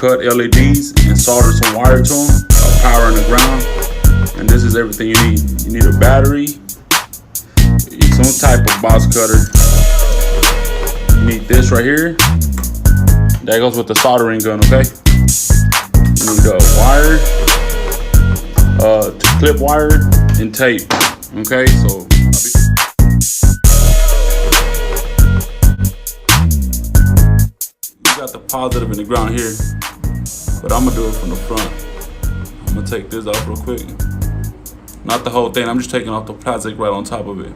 cut LEDs and solder some wire to them, power in the ground. And this is everything you need. You need a battery, some type of box cutter. You need this right here. That goes with the soldering gun, okay? You need a wire, clip wire, and tape. Okay, so you got the positive in the ground here, but I'm gonna do it from the front. I'm gonna take this off real quick. Not the whole thing, I'm just taking off the plastic right on top of it.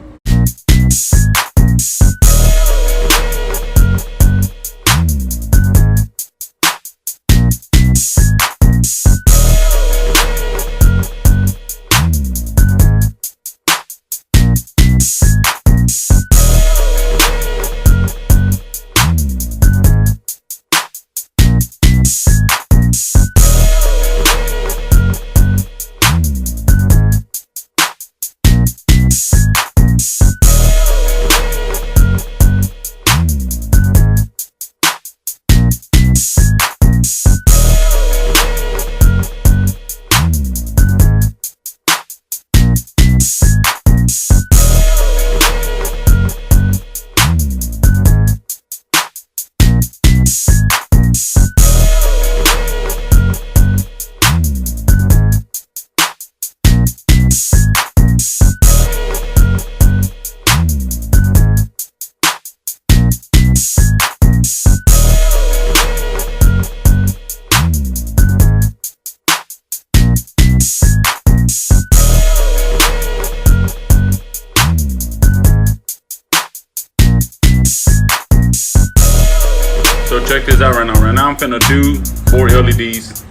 So check this out right now. Right now I'm finna do 4 LEDs.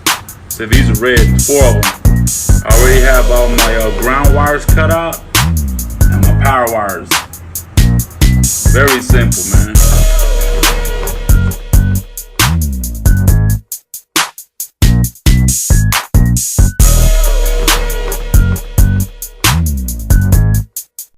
So these are red, 4 of them. I already have all my ground wires cut out and my power wires. Very simple, man.